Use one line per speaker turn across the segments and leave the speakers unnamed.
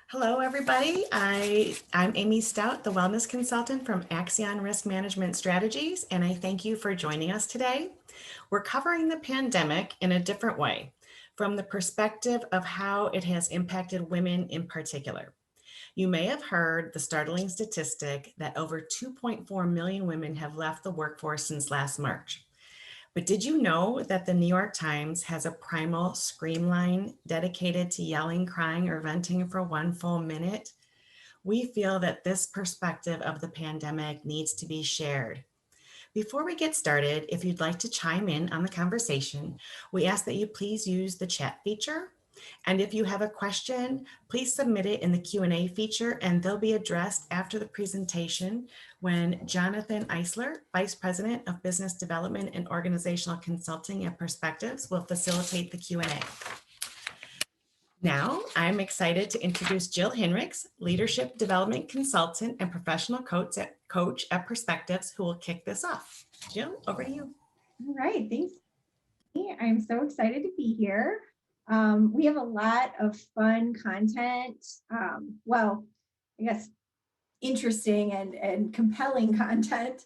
Hello, everybody. I'm Amy Stout, the Wellness Consultant from Axion Risk Management Strategies, and I thank you for joining us today. We're covering the pandemic in a different way, from the perspective of how it has impacted women in particular. You may have heard the startling statistic that over 2.4 million women have left the workforce since last March. But did you know that the New York Times has a primal scream line dedicated to yelling, crying, or venting for one full minute? We feel that this perspective of the pandemic needs to be shared. Before we get started, if you'd like to chime in on the conversation, we ask that you please use the chat feature. And if you have a question, please submit it in the Q&A feature and they'll be addressed after the presentation when Jonathan Eisler, Vice President of Business Development and Organizational Consulting at Perspectives, will facilitate the Q&A. Now, I'm excited to introduce Jill Hinrichs, Leadership Development Consultant and Professional Coach at Perspectives, who will kick this off. Jill, over to you.
All right, thanks. I'm so excited to be here. We have a lot of fun content. Well, I guess interesting and compelling content.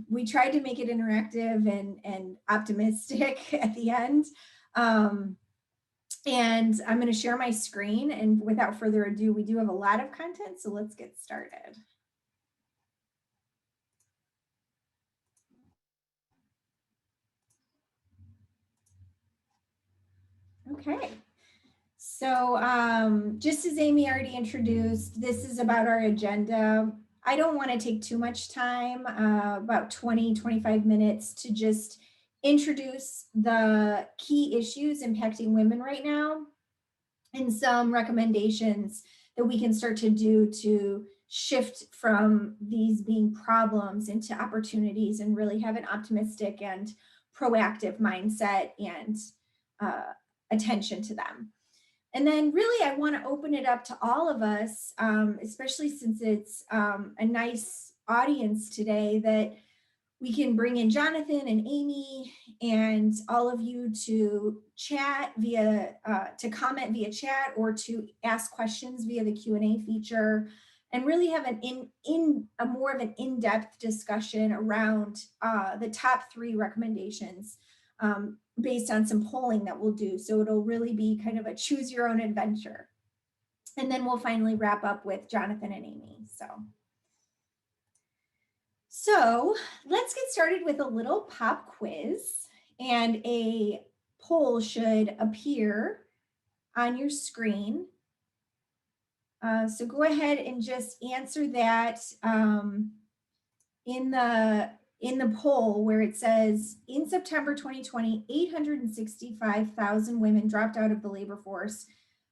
We tried to make it interactive and optimistic at the end. And I'm going to share my screen, and without further ado, we do have a lot of content, so let's get started. Okay, so just as Amy already introduced, this is about our agenda. I don't want to take too much time, about 20-25 minutes, to just introduce the key issues impacting women right now and some recommendations that we can start to do to shift from these being problems into opportunities and really have an optimistic and proactive mindset and attention to them. And then really, I want to open it up to all of us, especially since it's a nice audience today, that we can bring in Jonathan and Amy and all of you to chat via, to comment via chat or to ask questions via the Q&A feature, and really have a more of an in-depth discussion around the top 3 recommendations based on some polling that we'll do. So it'll really be kind of a choose your own adventure. And then we'll finally wrap up with Jonathan and Amy. So let's get started with a little pop quiz, and a poll should appear on your screen. So go ahead and just answer that in the poll where it says, in September 2020, 865,000 women dropped out of the labor force.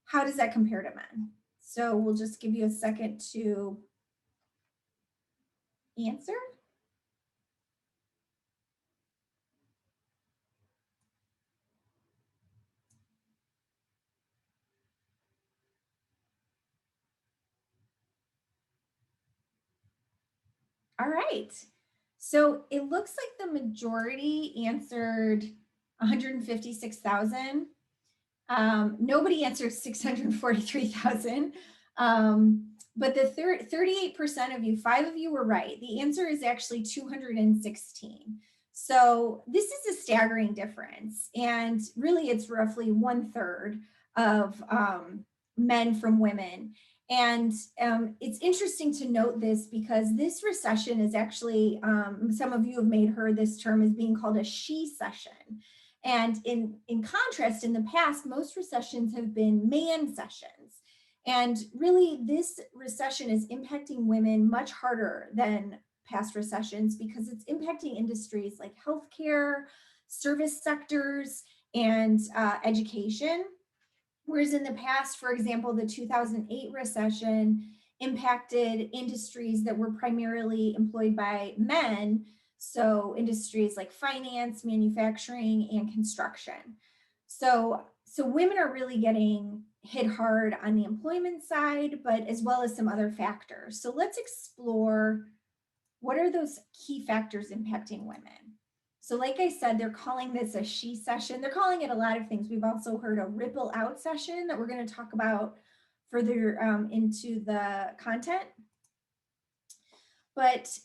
How does that compare to men? So we'll just give you a second to answer. All right. So it looks like the majority answered 156,000. Nobody answered 643,000. But the 38% of you, 5 of you were right. The answer is actually 216. So this is a staggering difference. And really, it's roughly 1/3 of men from women. And it's interesting to note this because this recession is actually, some of you have heard this term as being called a she-cession. And in contrast, in the past, most recessions have been man-cessions. And really, this recession is impacting women much harder than past recessions because it's impacting industries like healthcare, service sectors, and education. Whereas in the past, for example, the 2008 recession impacted industries that were primarily employed by men, so industries like finance, manufacturing, and construction. So women are really getting hit hard on the employment side, but as well as some other factors. So let's explore what are those key factors impacting women. So like I said, they're calling this a she-cession. They're calling it a lot of things. We've also heard a ripple out session that we're going to talk about further into the content. But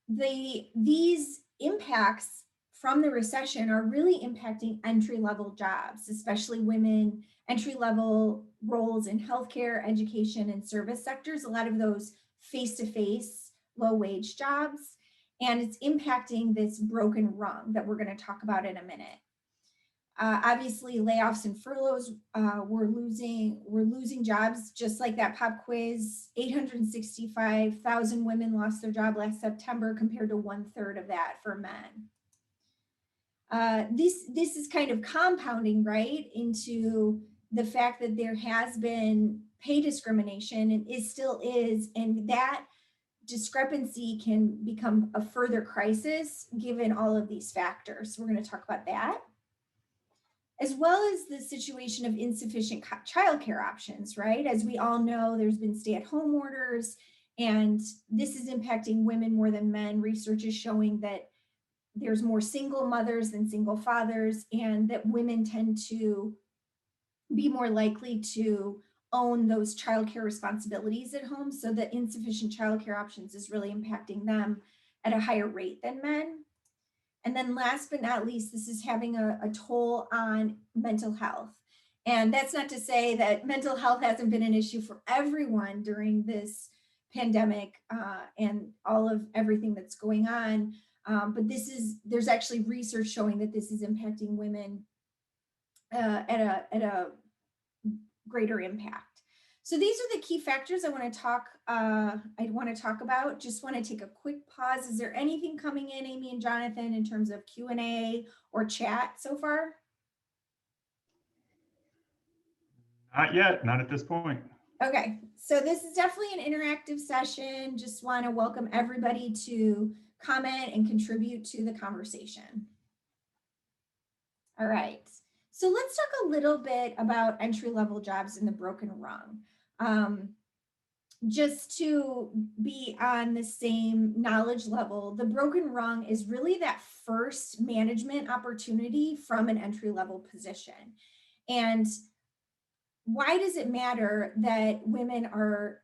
these impacts from the recession are really impacting entry-level jobs, especially women, entry-level roles in healthcare, education, and service sectors, a lot of those face-to-face, low-wage jobs. And it's impacting this broken rung that we're going to talk about in a minute. Obviously, layoffs and furloughs, we're losing jobs, just like that pop quiz. 865,000 women lost their job last September compared to 1/3 of that for men. This is kind of compounding, right, into the fact that there has been pay discrimination, and it still is, and that discrepancy can become a further crisis given all of these factors. We're going to talk about that, as well as the situation of insufficient childcare options, right? As we all know, there's been stay-at-home orders, and this is impacting women more than men. Research is showing that there's more single mothers than single fathers, and that women tend to be more likely to own those childcare responsibilities at home. So the insufficient childcare options is really impacting them at a higher rate than men. And then last but not least, this is having a toll on mental health. And that's not to say that mental health hasn't been an issue for everyone during this pandemic and all of everything that's going on. But there's actually research showing that this is impacting women at a greater impact. So these are the key factors I want to talk about. Just want to take a quick pause. Is there anything coming in, Amy and Jonathan, in terms of Q&A or chat so far?
Not yet, not at this point.
Okay, so this is definitely an interactive session. Just want to welcome everybody to comment and contribute to the conversation. All right, so let's talk a little bit about entry-level jobs in the broken rung. Just to be on the same knowledge level, the broken rung is really that first management opportunity from an entry-level position. And why does it matter that women are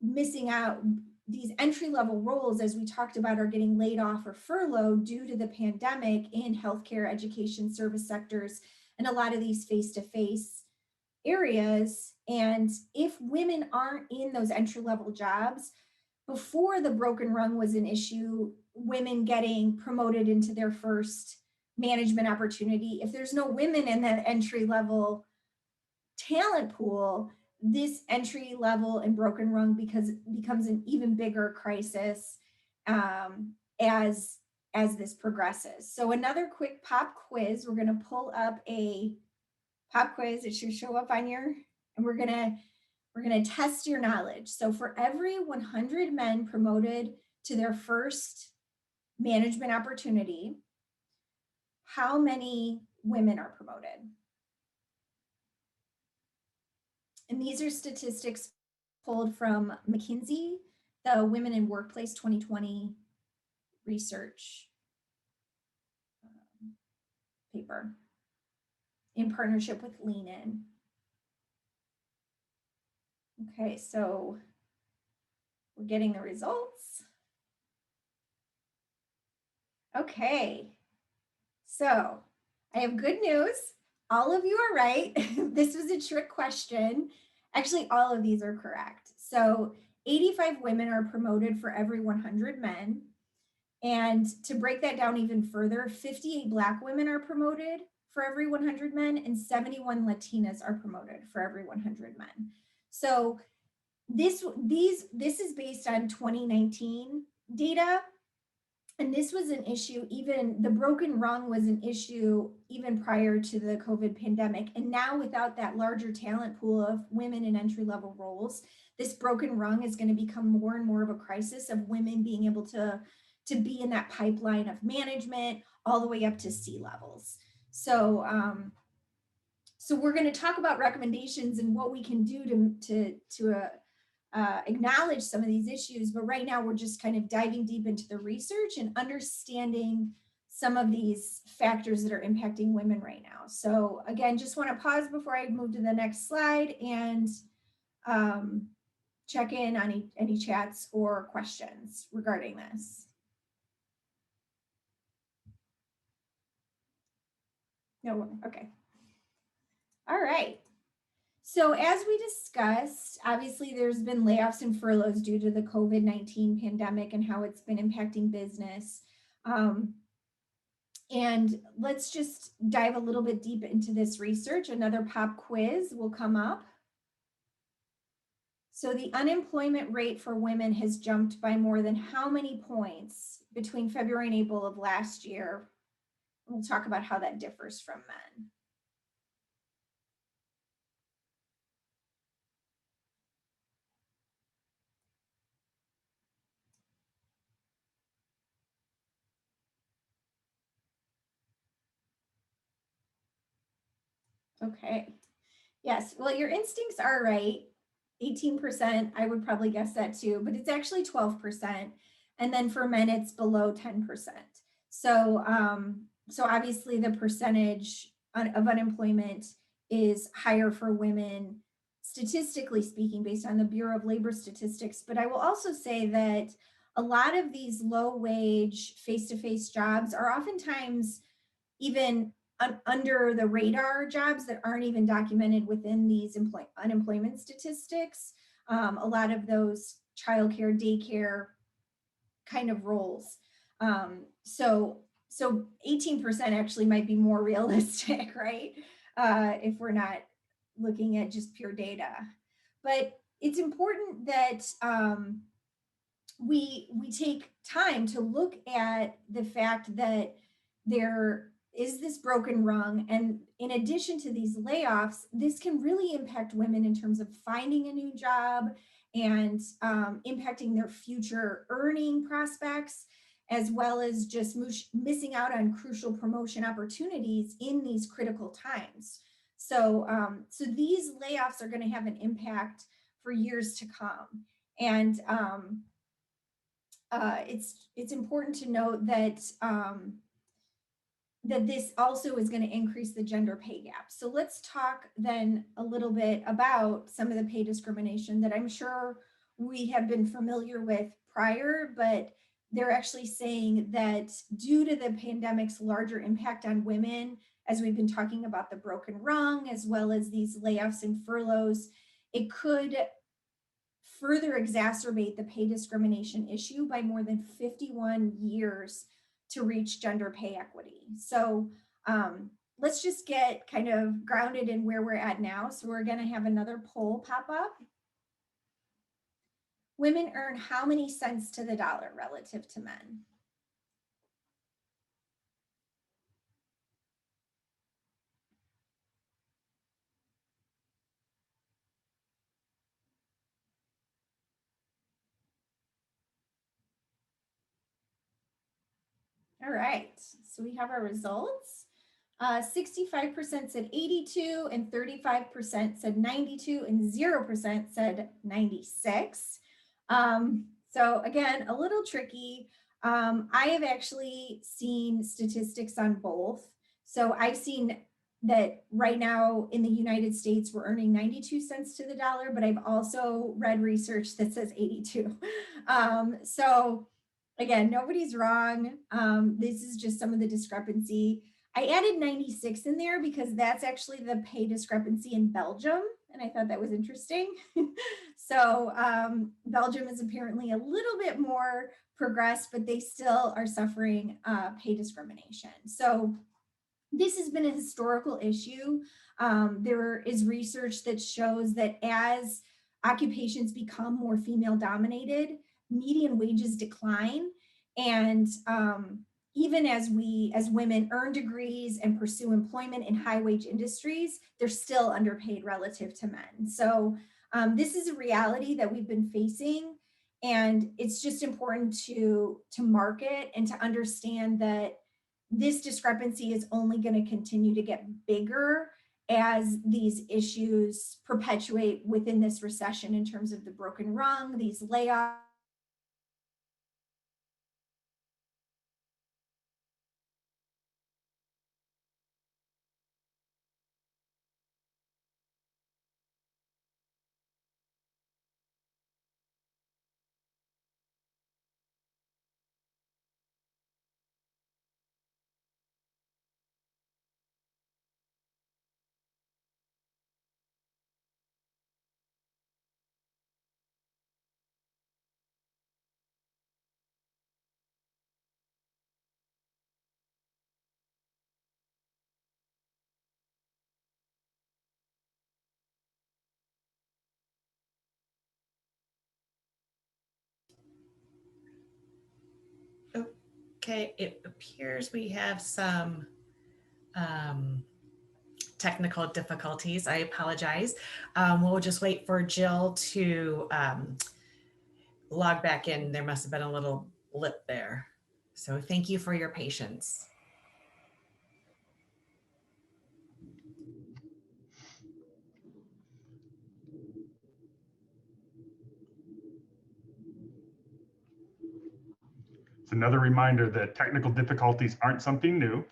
missing out? These entry-level roles, as we talked about, are getting laid off or furloughed due to the pandemic in healthcare, education, service sectors, and a lot of these face-to-face areas. And if women aren't in those entry-level jobs, before the broken rung was an issue, women getting promoted into their first management opportunity, if there's no women in that entry-level talent pool, this entry level and broken rung becomes an even bigger crisis as this progresses. So another quick pop quiz. We're going to pull up a pop quiz. It should show up on your, and we're gonna test your knowledge. So for every 100 men promoted to their first management opportunity, how many women are promoted? And these are statistics pulled from McKinsey, the Women in Workplace 2020 research paper in partnership with Lean In. Okay, so we're getting the results. Okay, so I have good news. All of you are right. This was a trick question. Actually, all of these are correct. So 85 women are promoted for every 100 men. And to break that down even further, 58 Black women are promoted for every 100 men, and 71 Latinas are promoted for every 100 men. So this is based on 2019 data. And this was an issue, even the broken rung was an issue even prior to the COVID pandemic. And now without that larger talent pool of women in entry-level roles, this broken rung is going to become more and more of a crisis of women being able to be in that pipeline of management all the way up to C-levels. So, so we're going to talk about recommendations and what we can do to acknowledge some of these issues, but right now we're just kind of diving deep into the research and understanding some of these factors that are impacting women right now. So again, just want to pause before I move to the next slide and check in on any chats or questions regarding this. No, okay. All right. So as we discussed, obviously there's been layoffs and furloughs due to the COVID-19 pandemic and how it's been impacting business. And let's just dive a little bit deep into this research. Another pop quiz will come up. So the unemployment rate for women has jumped by more than how many points between February and April of last year? We'll talk about how that differs from men. Okay. Yes. Well, your instincts are right. 18%, I would probably guess that too, but it's actually 12%. And then for men, it's below 10%. So, so obviously the percentage of unemployment is higher for women, statistically speaking, based on the Bureau of Labor Statistics. But I will also say that a lot of these low wage face-to-face jobs are oftentimes even under the radar jobs that aren't even documented within these unemployment statistics. A lot of those childcare, daycare kind of roles. So 18% actually might be more realistic, right? If we're not looking at just pure data. But it's important that we take time to look at the fact that there is this broken rung. And in addition to these layoffs, this can really impact women in terms of finding a new job and impacting their future earning prospects, as well as just missing out on crucial promotion opportunities in these critical times. So, so these layoffs are going to have an impact for years to come. And it's important to note that that this also is going to increase the gender pay gap. So let's talk then a little bit about some of the pay discrimination that I'm sure we have been familiar with prior, but they're actually saying that due to the pandemic's larger impact on women, as we've been talking about the broken rung, as well as these layoffs and furloughs, it could further exacerbate the pay discrimination issue by more than 51 years to reach gender pay equity. So let's just get kind of grounded in where we're at now. So we're going to have another poll pop up. Women earn how many cents to the dollar relative to men? All right, so we have our results. 65% said 82 and 35% said 92 and 0% said 96. So again, a little tricky. I have actually seen statistics on both. So I've seen that right now in the United States, we're earning 92 cents to the dollar, but I've also read research that says 82. So again, nobody's wrong. This is just some of the discrepancy. I added 96 in there because that's actually the pay discrepancy in Belgium. And I thought that was interesting. So Belgium is apparently a little bit more progressed, but they still are suffering pay discrimination. So this has been a historical issue. There is research that shows that as occupations become more female dominated, median wages decline. And even as women earn degrees and pursue employment in high wage industries, they're still underpaid relative to men. So this is a reality that we've been facing. And it's just important to mark it and to understand that this discrepancy is only going to continue to get bigger as these issues perpetuate within this recession in terms of the broken rung, these layoffs,
Okay, it appears we have some technical difficulties. I apologize. We'll just wait for Jill to log back in. There must have been a little blip there. So thank you for your patience.
It's another reminder that technical difficulties aren't something new.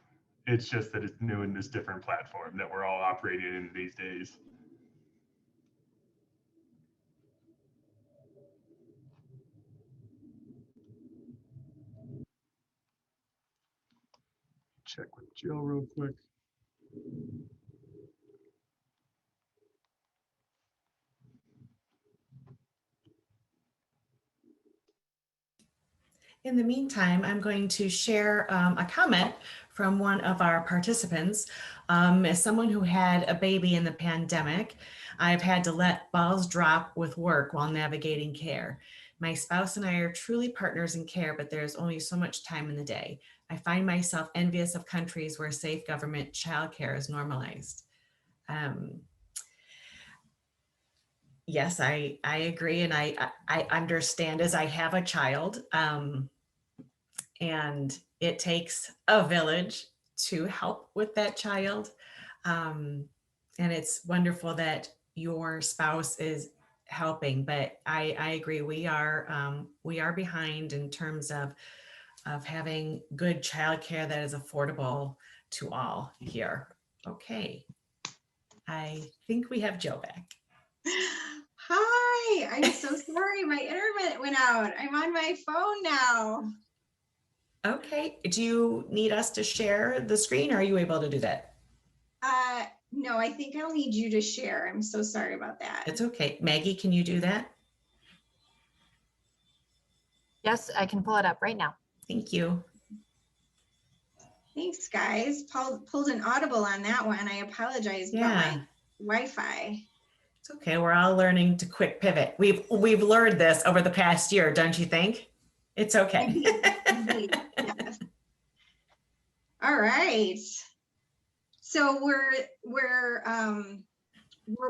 It's just that it's new in this different platform that we're all operating in these days. Check with Jill real quick.
In the meantime, I'm going to share a comment from one of our participants. As someone who had a baby in the pandemic, I've had to let balls drop with work while navigating care. My spouse and I are truly partners in care, but there's only so much time in the day. I find myself envious of countries where safe government childcare is normalized. Yes, I agree. And I understand as I have a child, and it takes a village to help with that child. And it's wonderful that your spouse is helping, but I agree. We are behind in terms of having good childcare that is affordable to all here. Okay. I think we have Jill back.
Hi, I'm so sorry. My internet went out. I'm on my phone now.
Okay. Do you need us to share the screen or are you able to do that?
No, I think I'll need you to share. I'm so sorry about that.
It's okay. Maggie, can you do that?
Yes, I can pull it up right now.
Thank you.
Thanks, guys. Paul pulled an audible on that one. I apologize about my Wi-Fi.
It's okay. We're all learning to quick pivot. We've learned this over the past year, don't you think? It's okay.
Indeed. Yes. All right. So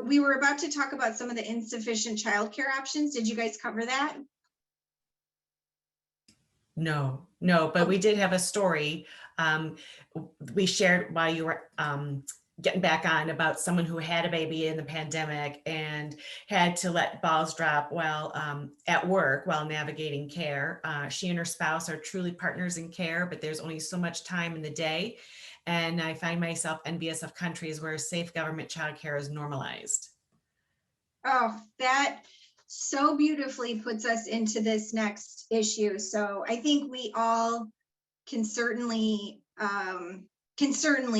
we were about to talk about some of the insufficient childcare options. Did you guys cover that?
No, but we did have a story we shared while you were getting back on about someone who had a baby in the pandemic and had to let balls drop while at work while navigating care. She and her spouse are truly partners in care, but there's only so much time in the day. And I find myself envious of countries where safe government childcare is normalized.
Oh, that so beautifully puts us into this next issue. So I think we all can certainly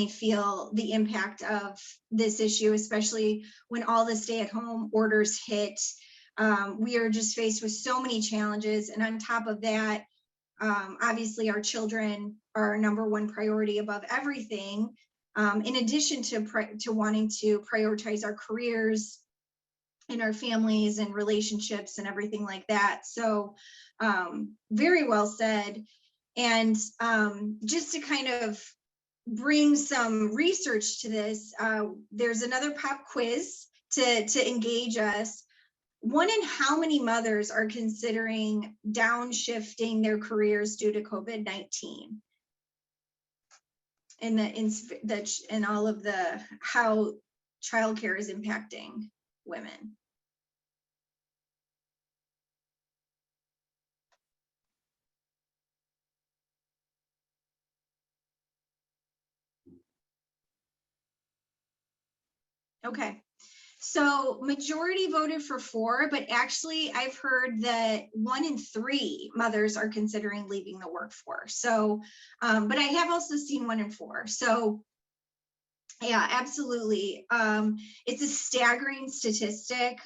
feel the impact of this issue, especially when all the stay-at-home orders hit. We are just faced with so many challenges. And on top of that, obviously our children are our #1 priority above everything. In addition to wanting to prioritize our careers and our families and relationships and everything like that. So very well said. And just to kind of bring some research to this, there's another pop quiz to engage us. One in how many mothers are considering downshifting their careers due to COVID-19? And all of the how childcare is impacting women. Okay, so majority voted for 4, but actually I've heard that 1 in 3 mothers are considering leaving the workforce. So, but I have also seen 1 in 4. So yeah, absolutely. It's a staggering statistic.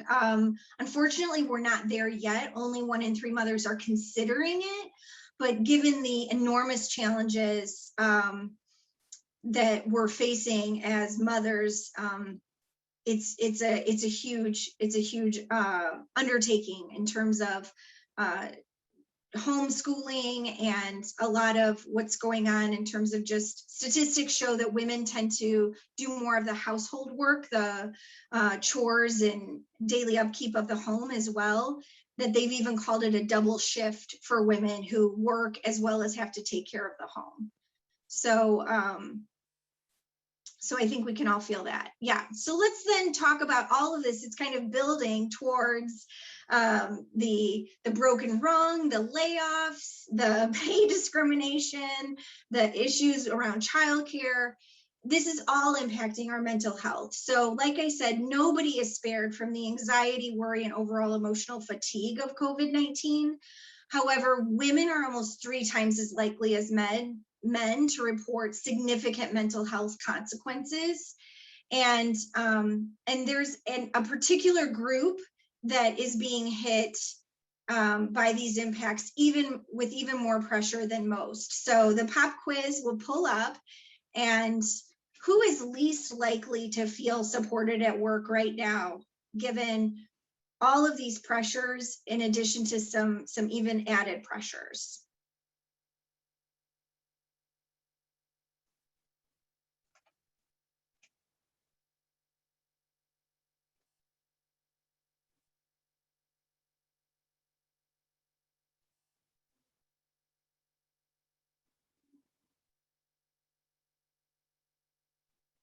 Unfortunately, we're not there yet. Only 1 in 3 mothers are considering it, but given the enormous challenges that we're facing as mothers, it's a huge undertaking in terms of homeschooling and a lot of what's going on in terms of just statistics show that women tend to do more of the household work, the chores and daily upkeep of the home as well, that they've even called it a double shift for women who work as well as have to take care of the home. So, so I think we can all feel that. Yeah, so let's then talk about all of this. It's kind of building towards the broken rung, the layoffs, the pay discrimination, the issues around childcare. This is all impacting our mental health. So like I said, nobody is spared from the anxiety, worry, and overall emotional fatigue of COVID-19. However, women are almost 3 times as likely as men to report significant mental health consequences. And there's a particular group that is being hit by these impacts, even with even more pressure than most. So the pop quiz will pull up, and who is least likely to feel supported at work right now, given all of these pressures, in addition to some even added pressures?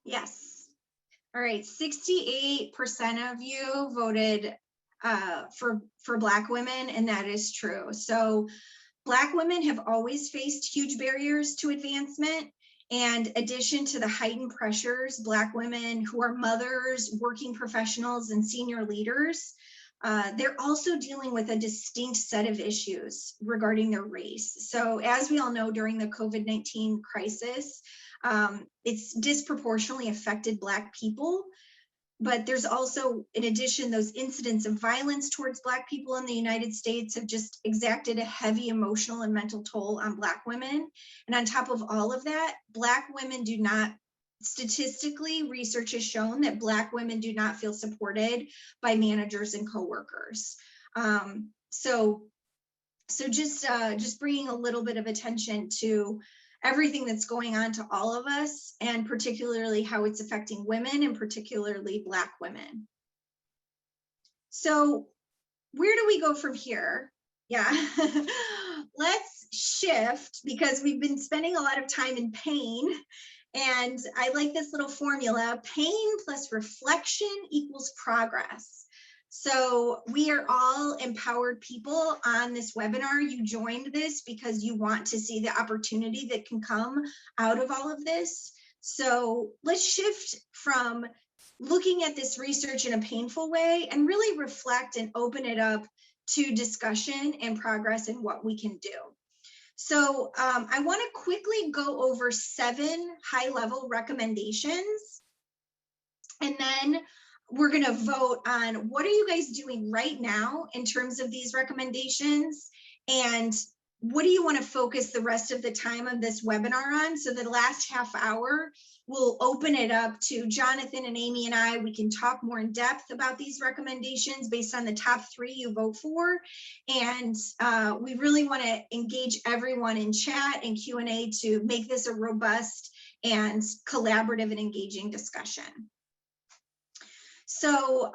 Yes. All right, 68% of you voted for Black women, and that is true. So Black women have always faced huge barriers to advancement, and addition to the heightened pressures, Black women who are mothers, working professionals, and senior leaders, they're also dealing with a distinct set of issues regarding their race. So as we all know, during the COVID-19 crisis, it's disproportionately affected Black people. But there's also, in addition, those incidents of violence towards Black people in the United States have just exacted a heavy emotional and mental toll on Black women. And on top of all of that, Black women do not, statistically, research has shown that Black women do not feel supported by managers and coworkers. So just bringing a little bit of attention to everything that's going on to all of us, and particularly how it's affecting women, and particularly Black women. So where do we go from here? Yeah, let's shift, because we've been spending a lot of time in pain, and I like this little formula: pain plus reflection equals progress. So we are all empowered people on this webinar. You joined this because you want to see the opportunity that can come out of all of this. So let's shift from looking at this research in a painful way and really reflect and open it up to discussion and progress and what we can do. So I want to quickly go over 7 high-level recommendations, and then we're going to vote on what are you guys doing right now in terms of these recommendations, and what do you want to focus the rest of the time of this webinar on. So the last half hour, we'll open it up to Jonathan and Amy and I. We can talk more in depth about these recommendations based on the top 3 you vote for. And we really want to engage everyone in chat and Q&A to make this a robust and collaborative and engaging discussion. So,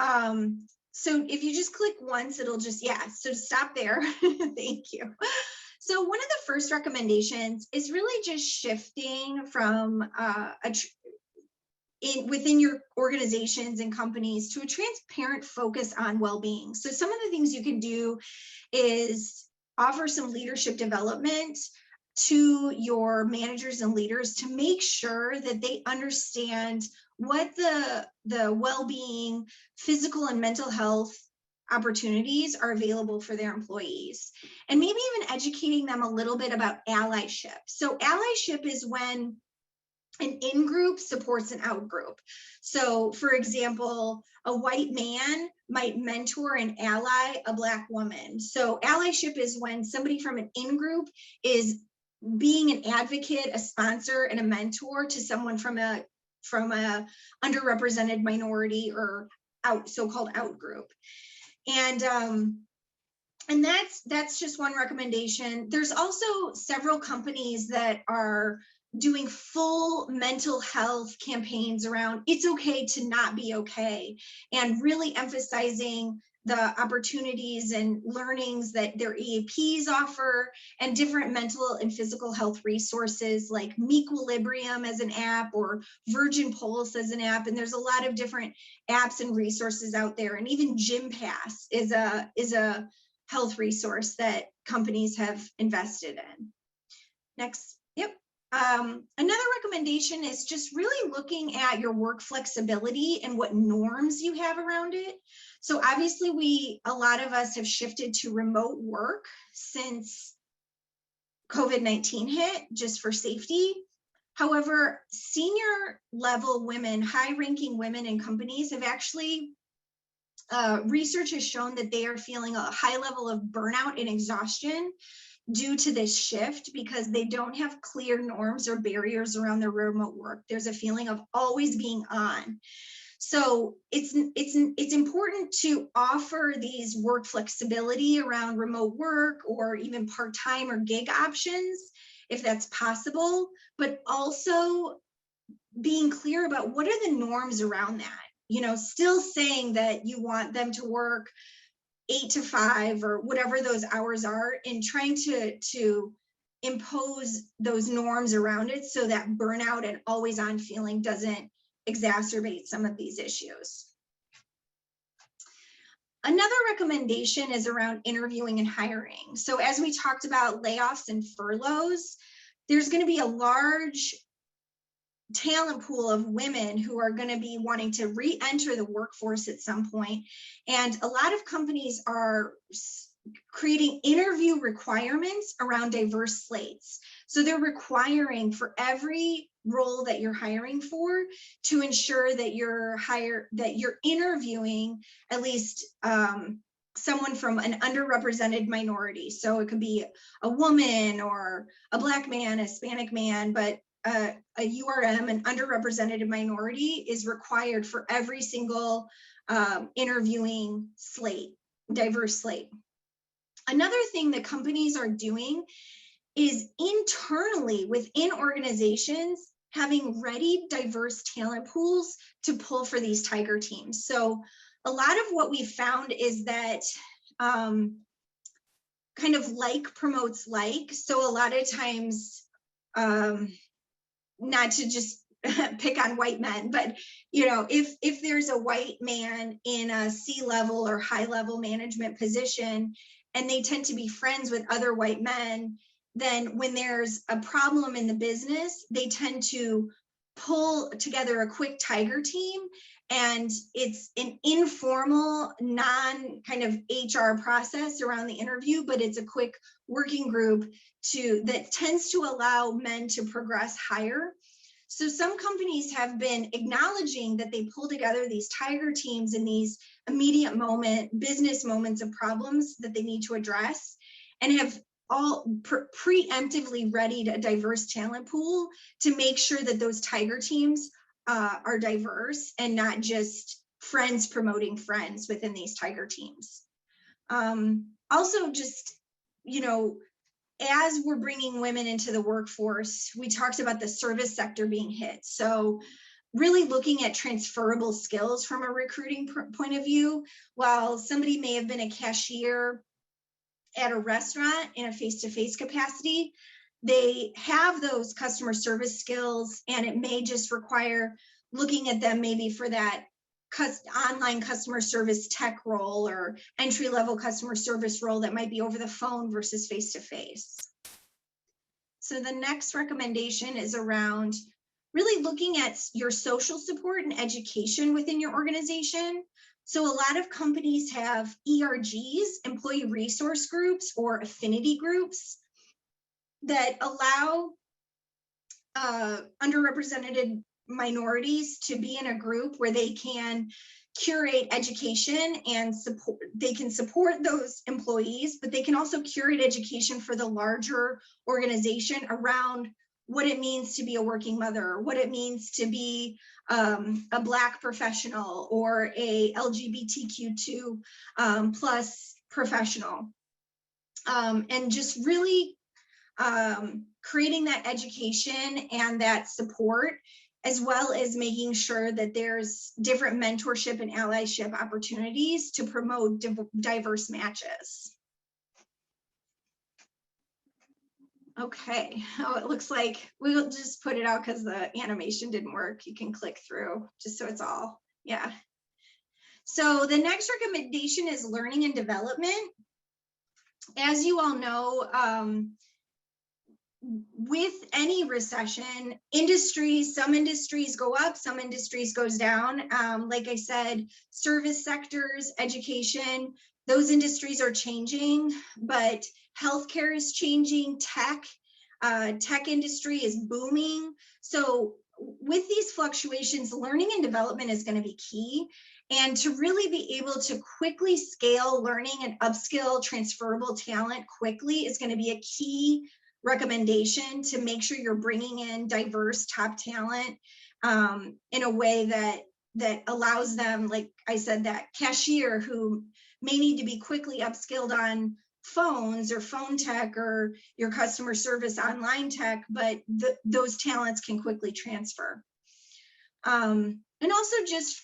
so if you just click once, it'll just, yeah, so stop there. Thank you. So one of the first recommendations is really just shifting from within your organizations and companies to a transparent focus on well-being. So some of the things you can do is offer some leadership development to your managers and leaders to make sure that they understand what the well-being, physical and mental health opportunities are available for their employees, and maybe even educating them a little bit about allyship. So allyship is when an in-group supports an out-group. So for example, a white man might mentor and ally a Black woman. So allyship is when somebody from an in-group is being an advocate, a sponsor, and a mentor to someone from a underrepresented minority or so-called out group. And And that's just one recommendation. There's also several companies that are doing full mental health campaigns around it's okay to not be okay, and really emphasizing the opportunities and learnings that their EAPs offer, and different mental and physical health resources like Mequilibrium as an app or Virgin Pulse as an app. And there's a lot of different apps and resources out there. And even Gym Pass is a health resource that companies have invested in. Next, yep. Another recommendation is just really looking at your work flexibility and what norms you have around it. So obviously a lot of us have shifted to remote work since COVID-19 hit, just for safety. However, senior level women, high ranking women in companies have actually research has shown that they are feeling a high level of burnout and exhaustion due to this shift, because they don't have clear norms or barriers around their remote work. There's a feeling of always being on. So it's important to offer these work flexibility around remote work or even part-time or gig options, if that's possible, but also being clear about what are the norms around that. You know, still saying that you want them to work 8 to 5 or whatever those hours are, and trying to impose those norms around it so that burnout and always on feeling doesn't exacerbate some of these issues. Another recommendation is around interviewing and hiring. So as we talked about layoffs and furloughs, there's going to be a large talent pool of women who are going to be wanting to re-enter the workforce at some point. And a lot of companies are creating interview requirements around diverse slates. So they're requiring for every role that you're hiring for to ensure that you're interviewing at least someone from an underrepresented minority. So it could be a woman or a Black man, a Hispanic man, but a URM, an underrepresented minority, is required for every single interviewing slate, diverse slate. Another thing that companies are doing is internally within organizations having ready diverse talent pools to pull for these tiger teams. So a lot of what we found is that kind of like promotes like. So a lot of times, not to just pick on white men, but you know, if there's a white man in a C-level or high-level management position, and they tend to be friends with other white men, then when there's a problem in the business, they tend to pull together a quick tiger team, and it's an informal, non kind of HR process around the interview, but it's a quick working group that tends to allow men to progress higher. So some companies have been acknowledging that they pull together these tiger teams in these immediate business moments of problems that they need to address, and have all preemptively readied a diverse talent pool to make sure that those tiger teams are diverse and not just friends promoting friends within these tiger teams. Also, just, you know, as we're bringing women into the workforce, we talked about the service sector being hit. So really looking at transferable skills from a recruiting point of view. While somebody may have been a cashier at a restaurant in a face-to-face capacity, they have those customer service skills, and it may just require looking at them maybe for that online customer service tech role or entry-level customer service role that might be over the phone versus face-to-face. So the next recommendation is around really looking at your social support and education within your organization. So a lot of companies have ERGs, employee resource groups, or affinity groups that allow underrepresented minorities to be in a group where they can curate education and support. They can support those employees, but they can also curate education for the larger organization around what it means to be a working mother, what it means to be a Black professional or a LGBTQ2 plus professional. and just really creating that education and that support, as well as making sure that there's different mentorship and allyship opportunities to promote diverse matches. Okay, oh, it looks like we'll just put it out because the animation didn't work. You can click through just so it's all, yeah. So the next recommendation is learning and development. As you all know, with any recession, some industries go up, some industries goes down. Like I said, service sectors, education, those industries are changing, but healthcare is changing, tech industry is booming. So with these fluctuations, learning and development is going to be key. And to really be able to quickly scale learning and upskill transferable talent quickly is going to be a key recommendation to make sure you're bringing in diverse top talent in a way that allows them, like I said, that cashier who may need to be quickly upskilled on phones or phone tech or your customer service online tech, but those talents can quickly transfer. And also just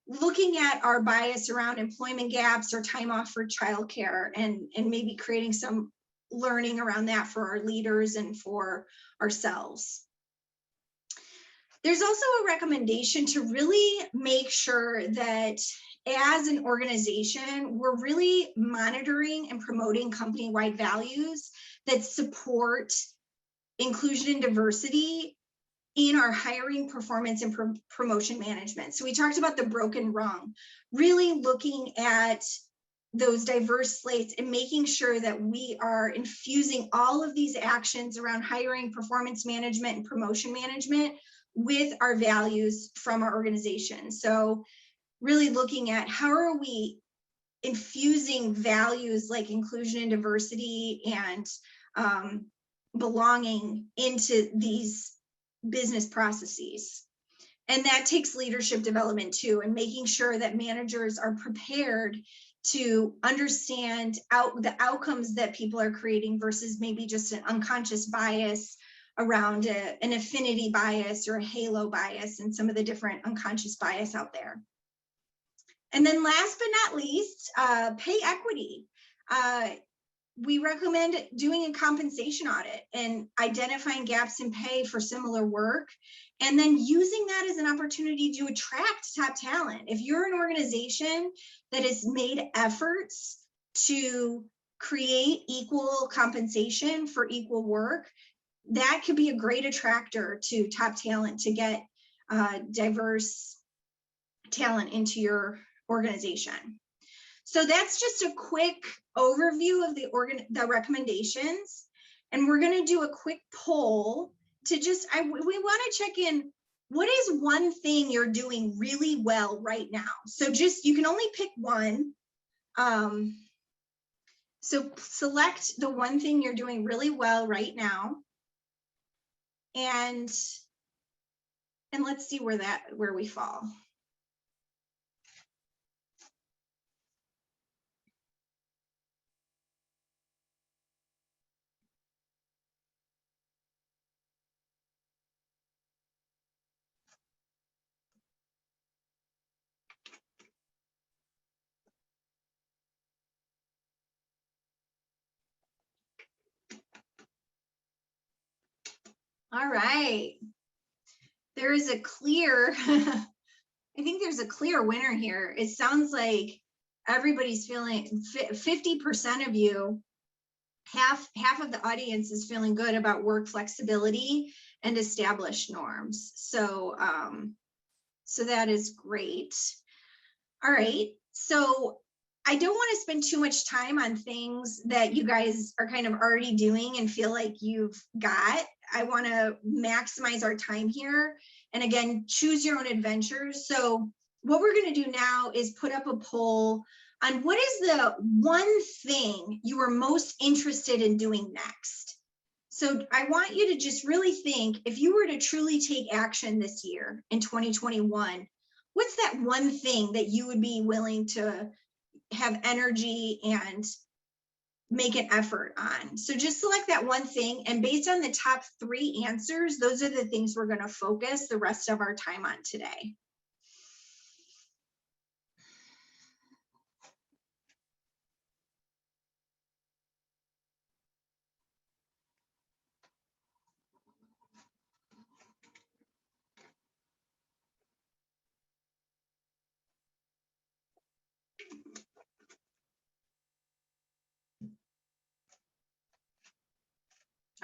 looking at our bias around employment gaps or time off for childcare, and maybe creating some learning around that for our leaders and for ourselves. There's also a recommendation to really make sure that as an organization, we're really monitoring and promoting company-wide values that support inclusion and diversity in our hiring, performance, and promotion management. So we talked about the broken rung, really looking at those diverse slates and making sure that we are infusing all of these actions around hiring, performance management, and promotion management with our values from our organization. So really looking at how are we infusing values like inclusion and diversity and belonging into these business processes. And that takes leadership development too, and making sure that managers are prepared to understand the outcomes that people are creating versus maybe just an unconscious bias around an affinity bias or a halo bias and some of the different unconscious bias out there. And then last but not least, pay equity. We recommend doing a compensation audit and identifying gaps in pay for similar work, and then using that as an opportunity to attract top talent. If you're an organization that has made efforts to create equal compensation for equal work, that could be a great attractor to top talent to get diverse talent into your organization. So that's just a quick overview of the recommendations. And we're going to do a quick poll to just, we want to check in, what is one thing you're doing really well right now? So just, you can only pick one. So select the one thing you're doing really well right now. And let's see where we fall. All right. There is a clear, I think there's a clear winner here. It sounds like everybody's feeling, 50% of you, half of the audience is feeling good about work flexibility and established norms. So, so that is great. All right. So I don't want to spend too much time on things that you guys are kind of already doing and feel like you've got. I want to maximize our time here. And again, choose your own adventures. So what we're going to do now is put up a poll on what is the one thing you are most interested in doing next. So I want you to just really think, if you were to truly take action this year in 2021, what's that one thing that you would be willing to have energy and make an effort on. So just select that one thing, and based on the top 3 answers, those are the things we're going to focus the rest of our time on today.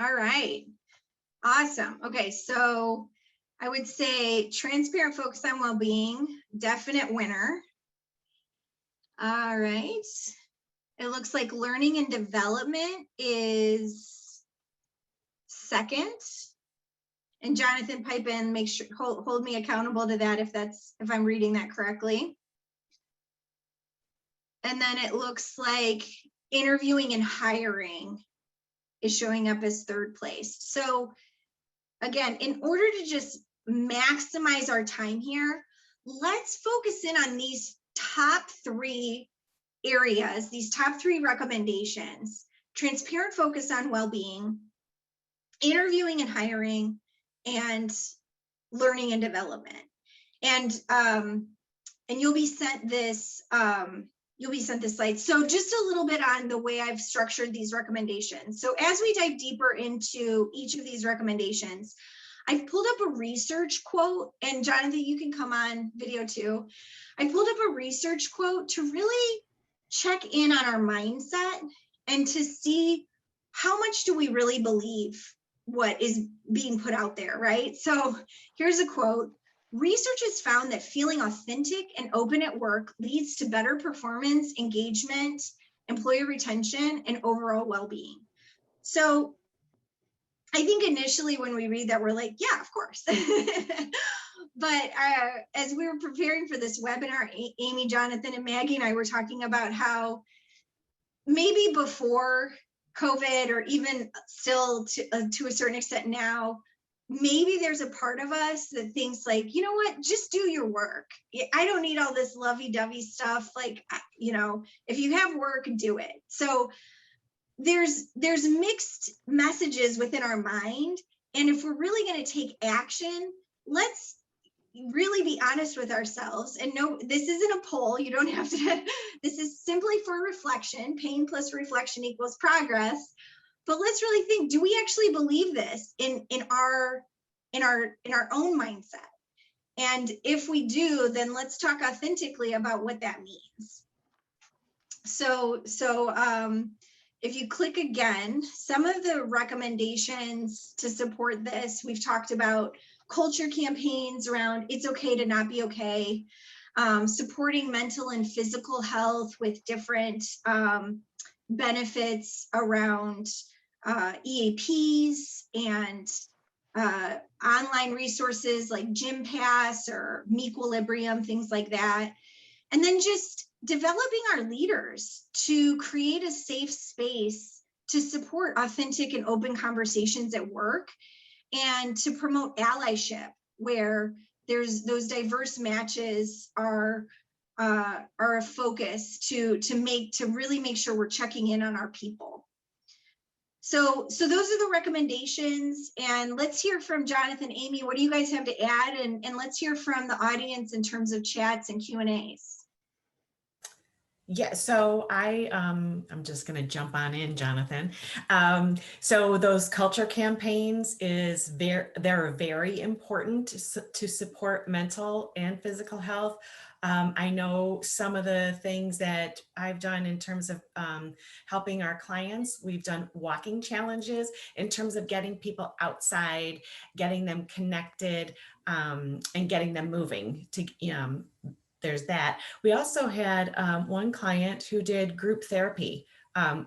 All right, awesome. Okay, so I would say transparent focus on well-being, definite winner. All right, it looks like learning and development is second. And Jonathan, pipe in, make sure, hold me accountable to that if I'm reading that correctly. And then it looks like interviewing and hiring is showing up as 3rd place. So again, in order to just maximize our time here, let's focus in on these top 3 areas, these top 3 recommendations: transparent focus on well-being, interviewing and hiring, and learning and development. And you'll be sent this slide. So just a little bit on the way I've structured these recommendations. So as we dive deeper into each of these recommendations, I've pulled up a research quote, and Jonathan, you can come on video too. I pulled up a research quote to really check in on our mindset and to see how much do we really believe what is being put out there, right? So here's a quote. Research has found that feeling authentic and open at work leads to better performance, engagement, employee retention, and overall well-being. So I think initially when we read that, we're like, yeah, of course. But as we were preparing for this webinar, Amy, Jonathan, and Maggie and I were talking about how maybe before COVID, or even still to a certain extent now, maybe there's a part of us that thinks like, you know what, just do your work. I don't need all this lovey-dovey stuff. Like, you know, if you have work, do it. So there's mixed messages within our mind. And if we're really going to take action, let's really be honest with ourselves. And no, this isn't a poll. You don't have to, this is simply for reflection. Pain plus reflection equals progress. But let's really think, do we actually believe this in our own mindset? And if we do, then let's talk authentically about what that means. So if you click again, some of the recommendations to support this, we've talked about culture campaigns around it's okay to not be okay, supporting mental and physical health with different benefits around EAPs and online resources like Gym Pass or Mequilibrium, things like that. And then just developing our leaders to create a safe space to support authentic and open conversations at work, and to promote allyship where there's those diverse matches are a focus to really make sure we're checking in on our people. So those are the recommendations, and let's hear from Jonathan, Amy, what do you guys have to add? And let's hear from the audience in terms of chats and Q&As.
Yeah, so I'm just going to jump on in, Jonathan. So those culture campaigns they're very important to support mental and physical health. I know some of the things that I've done in terms of helping our clients. We've done walking challenges in terms of getting people outside, getting them connected, and getting them moving to there's that. We also had one client who did group therapy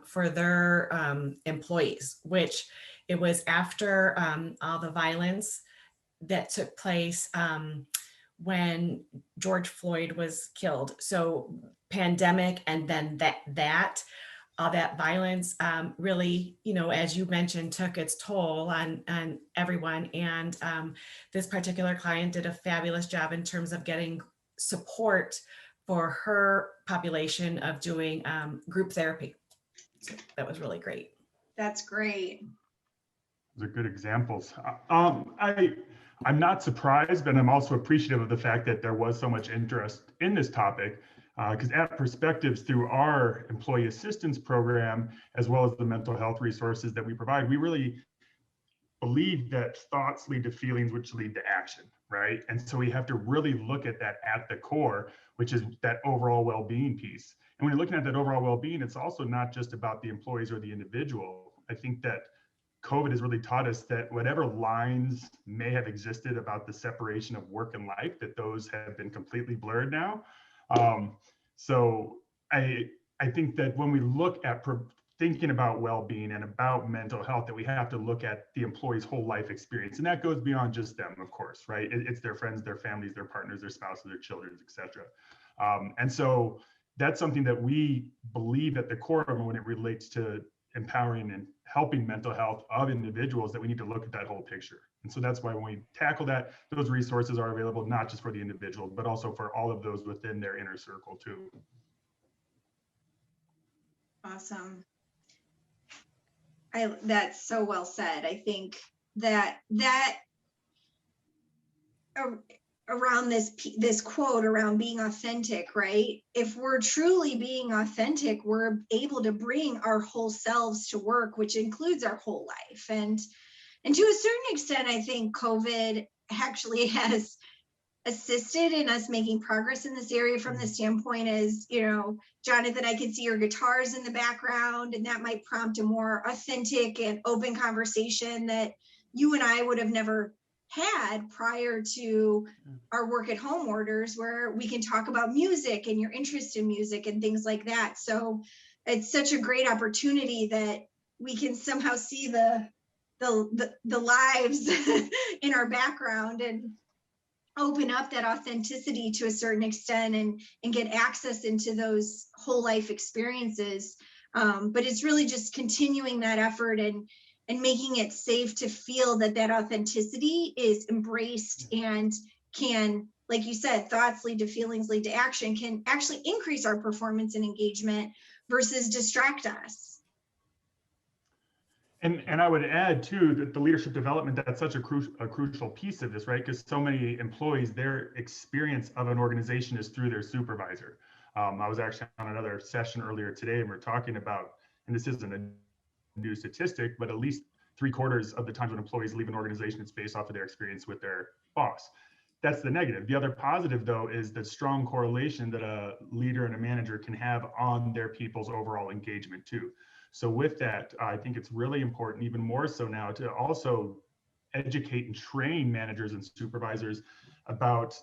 for their employees, which it was after all the violence that took place when George Floyd was killed. So pandemic, and then all that violence really, you know, as you mentioned, took its toll on everyone. And this particular client did a fabulous job in terms of getting support for her population of doing group therapy. So that was really great.
That's great.
Those are good examples. I'm not surprised, but I'm also appreciative of the fact that there was so much interest in this topic, because at Perspectives, through our employee assistance program, as well as the mental health resources that we provide, we really believe that thoughts lead to feelings, which lead to action, right? And so we have to really look at that at the core, which is that overall well-being piece. And when you're looking at that overall well-being, it's also not just about the employees or the individual. I think that COVID has really taught us that whatever lines may have existed about the separation of work and life, that those have been completely blurred now. So I think that when we look at thinking about well-being and about mental health, that we have to look at the employee's whole life experience. And that goes beyond just them, of course, right? It's their friends, their families, their partners, their spouses, their children, et cetera. And so that's something that we believe at the core of when it relates to empowering and helping mental health of individuals, that we need to look at that whole picture. And so that's why when we tackle that, those resources are available not just for the individual, but also for all of those within their inner circle too.
Awesome. That's so well said. I think that around this quote around being authentic, right? If we're truly being authentic, we're able to bring our whole selves to work, which includes our whole life. And to a certain extent, I think COVID actually has assisted in us making progress in this area from the standpoint as, you know, Jonathan, I can see your guitars in the background, and that might prompt a more authentic and open conversation that you and I would have never had prior to our work at home orders, where we can talk about music and your interest in music and things like that. So it's such a great opportunity that we can somehow see the lives in our background and open up that authenticity to a certain extent and get access into those whole life experiences. But it's really just continuing that effort and making it safe to feel that authenticity is embraced and can, like you said, thoughts lead to feelings, lead to action, can actually increase our performance and engagement versus distract us.
And I would add too that the leadership development, that's such a crucial piece of this, right? Because so many employees, their experience of an organization is through their supervisor. I was actually on another session earlier today, and we're talking about, and this isn't a new statistic, but at least 3/4 of the times when employees leave an organization, it's based off of their experience with their boss. That's the negative. The other positive, though, is the strong correlation that a leader and a manager can have on their people's overall engagement too. So with that, I think it's really important, even more so now, to also educate and train managers and supervisors about,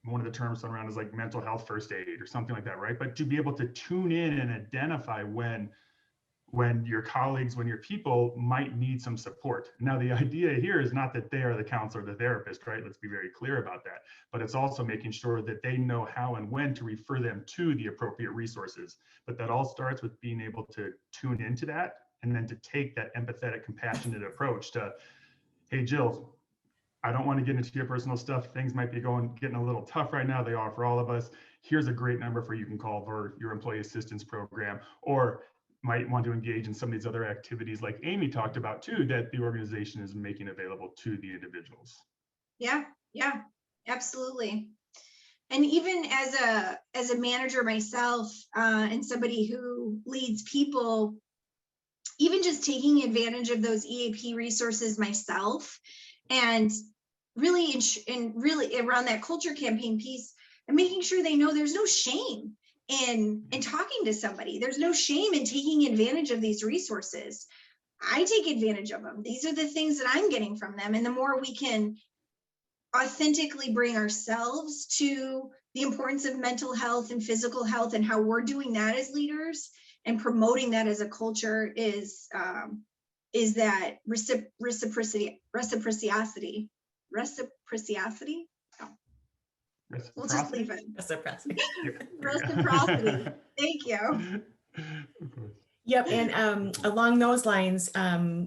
one of the terms thrown around is like mental health first aid or something like that, right? But to be able to tune in and identify when your colleagues, when your people might need some support. Now, the idea here is not that they are the counselor, the therapist, right? Let's be very clear about that. But it's also making sure that they know how and when to refer them to the appropriate resources. But that all starts with being able to tune into that, and then to take that empathetic, compassionate approach to, hey, Jill, I don't want to get into your personal stuff. Things might be getting a little tough right now. They are for all of us. Here's a great number you can call for your employee assistance program, or might want to engage in some of these other activities like Amy talked about too, that the organization is making available to the individuals.
Yeah, absolutely. And even as a manager myself, and somebody who leads people, even just taking advantage of those EAP resources myself, and really around that culture campaign piece, and making sure they know there's no shame in talking to somebody. There's no shame in taking advantage of these resources. I take advantage of them. These are the things that I'm getting from them. And the more we can authentically bring ourselves to the importance of mental health and physical health, and how we're doing that as leaders and promoting that as a culture, is that reciprocity.
Reciprocity?
We'll just leave it.
Reciprocity.
Reciprocity. Thank you.
Yep, and along those lines,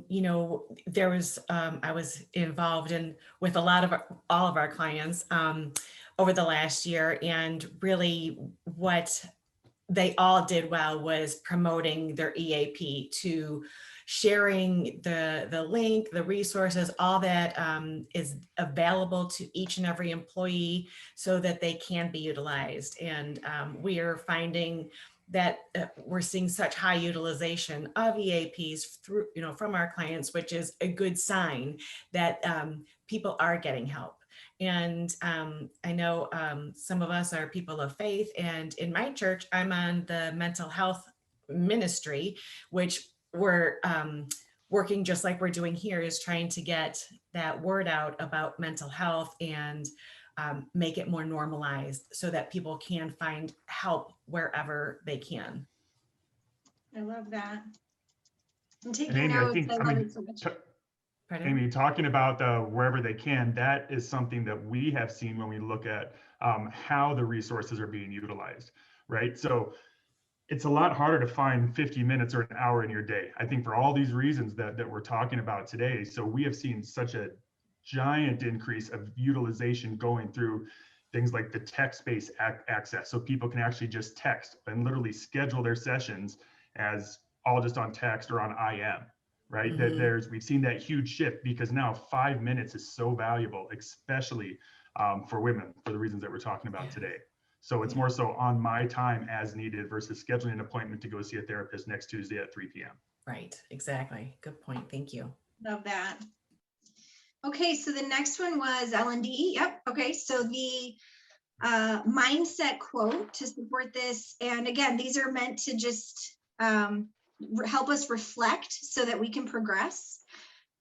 you know, there was I was involved with all of our clients over the last year, and really what they all did well was promoting their EAP, to sharing the link, the resources, all that is available to each and every employee so that they can be utilized. And we are finding that we're seeing such high utilization of EAPs through, from our clients, which is a good sign that people are getting help. And I know some of us are people of faith, and in my church, I'm on the mental health ministry, which we're working just like we're doing here, is trying to get that word out about mental health and make it more normalized so that people can find help wherever they can.
I love that. I'm taking
And Amy,
notes. I love it so much.
Pardon?
Amy, talking about wherever they can, that is something that we have seen when we look at how the resources are being utilized, right? So it's a lot harder to find 50 minutes or an hour in your day, I think, for all these reasons that we're talking about today. So we have seen such a giant increase of utilization going through things like the text-based access. So people can actually just text and literally schedule their sessions as all just on text or on IM. Right?
Mm-hmm.
We've seen that huge shift because now 5 minutes is so valuable, especially for women, for the reasons that we're talking about today. So it's more so on my time as needed versus scheduling an appointment to go see a therapist next Tuesday at 3 p.m.
Right, exactly. Good point. Thank you.
Love that. Okay, so the next one was L&D. Yep. Okay, so the mindset quote to support this. And again, these are meant to just help us reflect so that we can progress.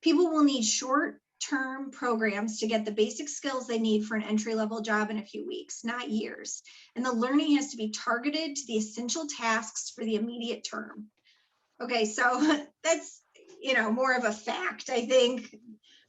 People will need short-term programs to get the basic skills they need for an entry-level job in a few weeks, not years. And the learning has to be targeted to the essential tasks for the immediate term. Okay, so that's, more of a fact, I think.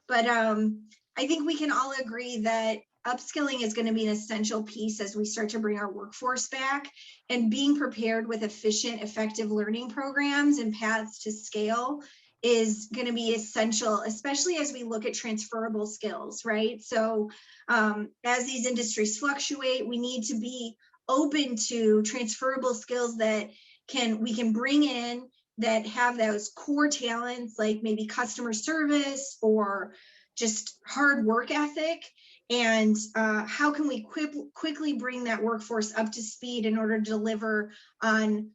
But I think we can all agree that upskilling is going to be an essential piece as we start to bring our workforce back, and being prepared with efficient, effective learning programs and paths to scale is going to be essential, especially as we look at transferable skills, right? So as these industries fluctuate, we need to be open to transferable skills that we can bring in that have those core talents, like maybe customer service or just hard work ethic. And how can we quickly bring that workforce up to speed in order to deliver on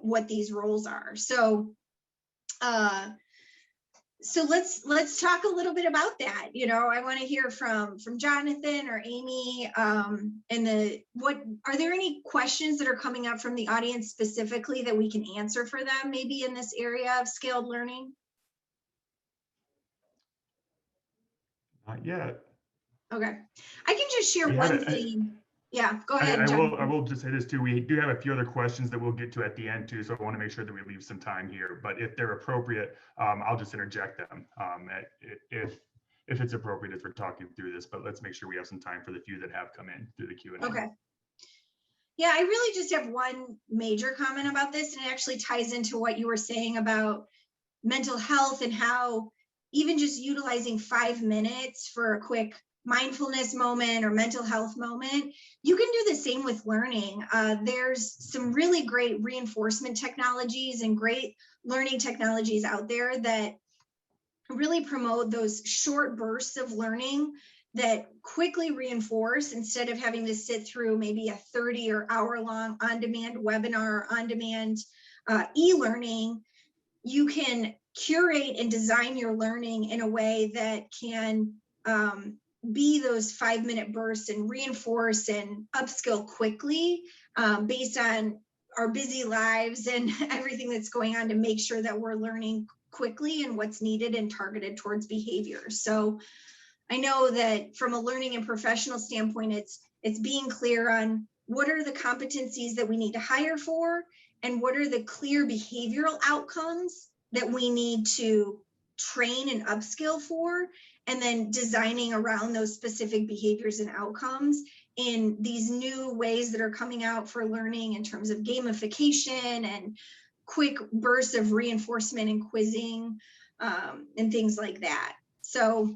what these roles are? So let's talk a little bit about that. I want to hear from Jonathan or Amy. Are there any questions that are coming up from the audience specifically that we can answer for them, maybe in this area of scaled learning?
Not yet.
Okay, I can just share one thing. Yeah, go ahead.
I will just say this too. We do have a few other questions that we'll get to at the end too. So I want to make sure that we leave some time here, but if they're appropriate, I'll just interject them if it's appropriate as we're talking through this, but let's make sure we have some time for the few that have come in through the Q&A.
Okay. Yeah, I really just have one major comment about this, and it actually ties into what you were saying about mental health and how even just utilizing 5 minutes for a quick mindfulness moment or mental health moment, you can do the same with learning. There's some really great reinforcement technologies and great learning technologies out there that really promote those short bursts of learning that quickly reinforce, instead of having to sit through maybe a 30 or hour-long on-demand webinar, on-demand e-learning. You can curate and design your learning in a way that can be those 5-minute bursts and reinforce and upskill quickly based on our busy lives and everything that's going on, to make sure that we're learning quickly and what's needed and targeted towards behavior. So I know that from a learning and professional standpoint, it's being clear on what are the competencies that we need to hire for, and what are the clear behavioral outcomes that we need to train and upskill for, and then designing around those specific behaviors and outcomes in these new ways that are coming out for learning in terms of gamification and quick bursts of reinforcement and quizzing and things like that. So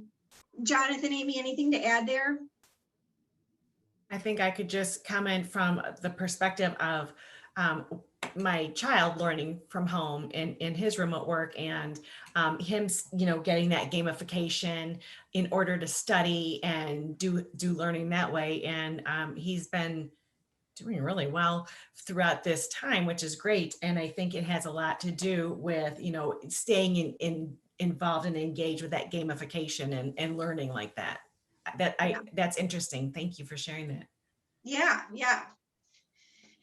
Jonathan, Amy, anything to add there?
I think I could just comment from the perspective of my child learning from home in his remote work, and him, getting that gamification in order to study and do learning that way. And he's been doing really well throughout this time, which is great. And I think it has a lot to do with, staying involved and engaged with that gamification and learning like that. That's interesting. Thank you for sharing that.
Yeah.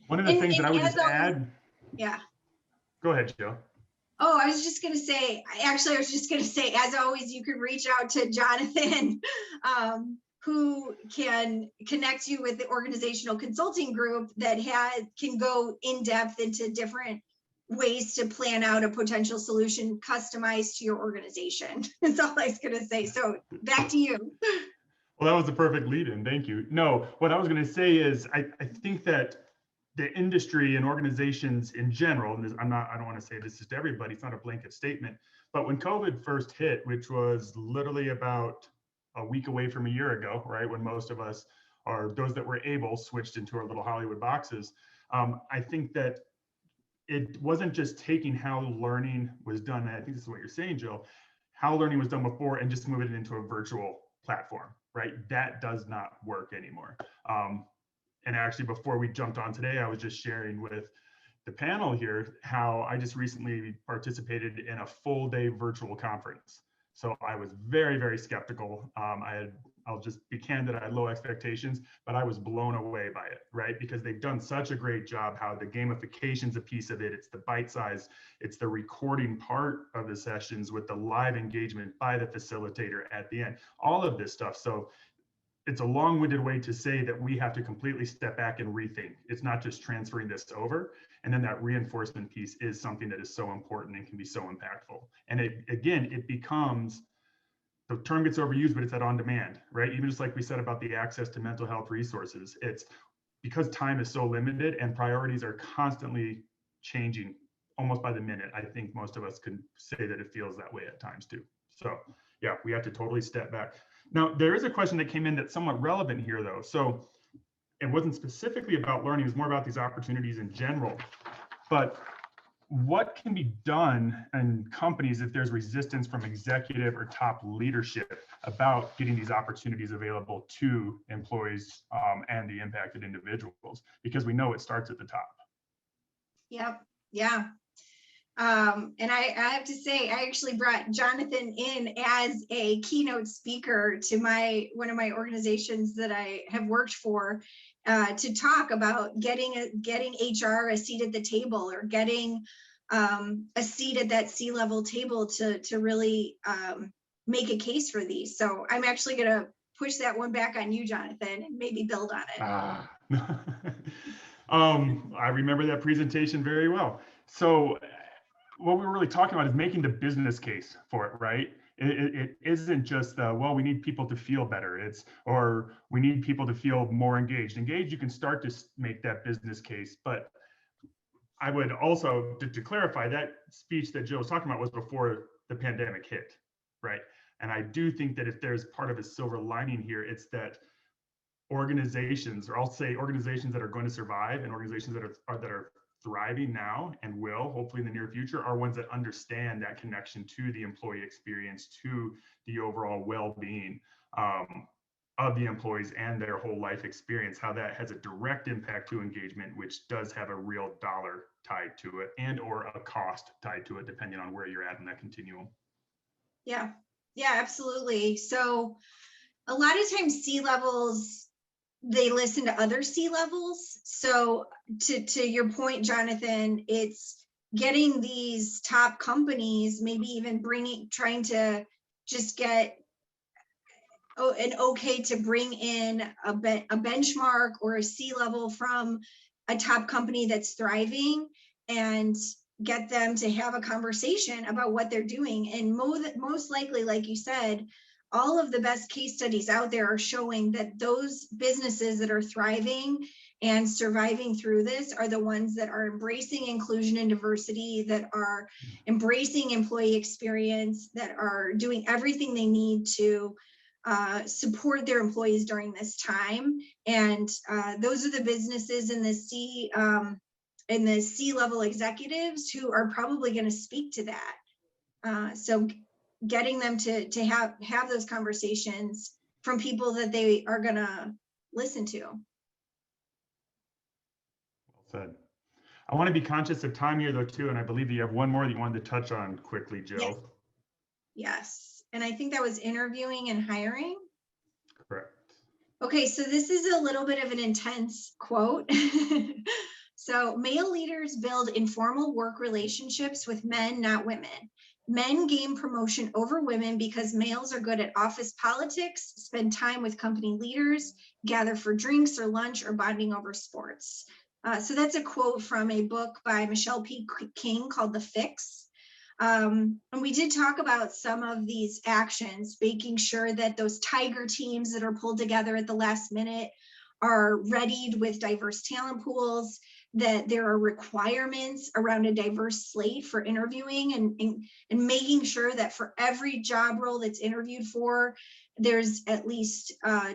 One of the things that I would
as
just add.
Yeah.
Go ahead, Joe.
Oh, I was just going to say, as always, you can reach out to Jonathan, who can connect you with the organizational consulting group that can go in depth into different ways to plan out a potential solution customized to your organization. That's all I was going to say. So back to you.
Well, that was the perfect lead in. Thank you. No, what I was going to say is I think that the industry and organizations in general, and I don't want to say this is to everybody, it's not a blanket statement, but when COVID first hit, which was literally about a week away from a year ago, right, when most of us, or those that were able, switched into our little Hollywood boxes, I think that it wasn't just taking how learning was done, and I think this is what you're saying, Jill, how learning was done before and just moving it into a virtual platform, right? That does not work anymore. And actually, before we jumped on today, I was just sharing with the panel here how I just recently participated in a full day virtual conference. So I was very, very skeptical. I'll just be candid, I had low expectations, but I was blown away by it, right? Because they've done such a great job, how the gamification's a piece of it, it's the bite size, it's the recording part of the sessions with the live engagement by the facilitator at the end, all of this stuff. So it's a long-winded way to say that we have to completely step back and rethink. It's not just transferring this over. And then that reinforcement piece is something that is so important and can be so impactful. And it becomes, the term gets overused, but it's that on demand, right? Even just like we said about the access to mental health resources, it's because time is so limited and priorities are constantly changing almost by the minute. I think most of us can say that it feels that way at times too. So yeah, we have to totally step back. Now, there is a question that came in that's somewhat relevant here, though. So it wasn't specifically about learning, it was more about these opportunities in general. But what can be done in companies if there's resistance from executive or top leadership about getting these opportunities available to employees and the impacted individuals? Because we know it starts at the top.
Yep. Yeah. And I have to say, I actually brought Jonathan in as a keynote speaker to one of my organizations that I have worked for, to talk about getting HR a seat at the table, or getting a seat at that C-level table to really make a case for these. So I'm actually going to push that one back on you, Jonathan, and maybe build on it.
I remember that presentation very well. So what we were really talking about is making the business case for it, right? It isn't just well, we need people to feel better. Or we need people to feel more engaged. Engaged, you can start to make that business case. But I would also, to clarify, that speech that Jill was talking about was before the pandemic hit, right? And I do think that if there's part of a silver lining here, it's that organizations, or I'll say organizations that are going to survive and organizations that are thriving now and will hopefully in the near future, are ones that understand that connection to the employee experience, to the overall well-being of the employees and their whole life experience, how that has a direct impact to engagement, which does have a real dollar tied to it and or a cost tied to it, depending on where you're at in that continuum.
Yeah, absolutely. So a lot of times C-levels, they listen to other C-levels. So to your point, Jonathan, it's getting these top companies, maybe even trying to just get an okay to bring in a benchmark or a C-level from a top company that's thriving, and get them to have a conversation about what they're doing. And most likely, like you said, all of the best case studies out there are showing that those businesses that are thriving and surviving through this are the ones that are embracing inclusion and diversity, that are embracing employee experience, that are doing everything they need to support their employees during this time. And those are the businesses in the the C-level executives who are probably going to speak to that. So getting them to have those conversations from people that they are going to listen to.
Well said. I want to be conscious of time here though too, and I believe that you have one more that you wanted to touch on quickly, Jill.
Yes. Yes, and I think that was interviewing and hiring.
Correct.
Okay, so this is a little bit of an intense quote. So male leaders build informal work relationships with men, not women. Men gain promotion over women because males are good at office politics, spend time with company leaders, gather for drinks or lunch, or bonding over sports. So that's a quote from a book by Michelle P. King called The Fix. And we did talk about some of these actions, making sure that those tiger teams that are pulled together at the last minute are readied with diverse talent pools, that there are requirements around a diverse slate for interviewing and making sure that for every job role that's interviewed for, there's at least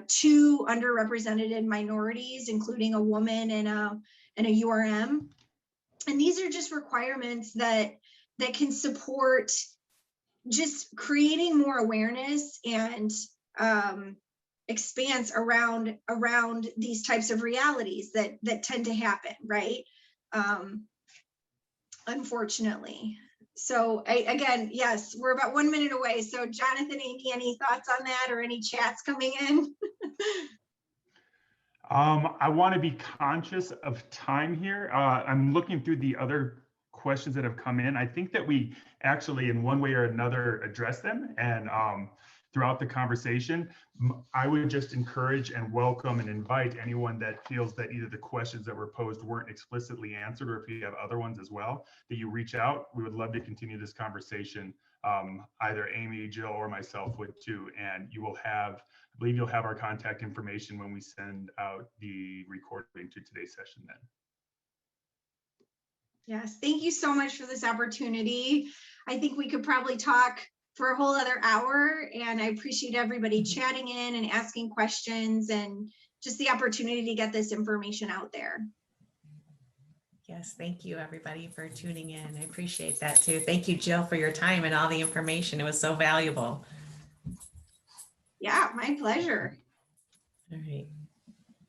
2 underrepresented minorities, including a woman and a URM. And these are just requirements that can support just creating more awareness and expanse around these types of realities that tend to happen, right? Unfortunately. So again, yes, we're about 1 minute away. So Jonathan, Amy, any thoughts on that or any chats coming in?
I want to be conscious of time here. I'm looking through the other questions that have come in. I think that we actually, in one way or another, address them. And throughout the conversation, I would just encourage and welcome and invite anyone that feels that either the questions that were posed weren't explicitly answered, or if you have other ones as well, that you reach out. We would love to continue this conversation. Either Amy, Jill, or myself would too. And you will have, I believe you'll have our contact information when we send out the recording to today's session then.
Yes, thank you so much for this opportunity. I think we could probably talk for a whole other hour, and I appreciate everybody chatting in and asking questions and just the opportunity to get this information out there.
Yes, thank you everybody for tuning in. I appreciate that too. Thank you, Jill, for your time and all the information. It was so valuable.
Yeah, my pleasure.
All right.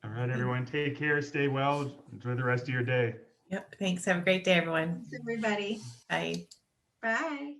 All right, everyone, take care, stay well, enjoy the rest of your day.
Yep. Thanks. Have a great day, everyone.
Thanks, everybody.
Bye.
Bye.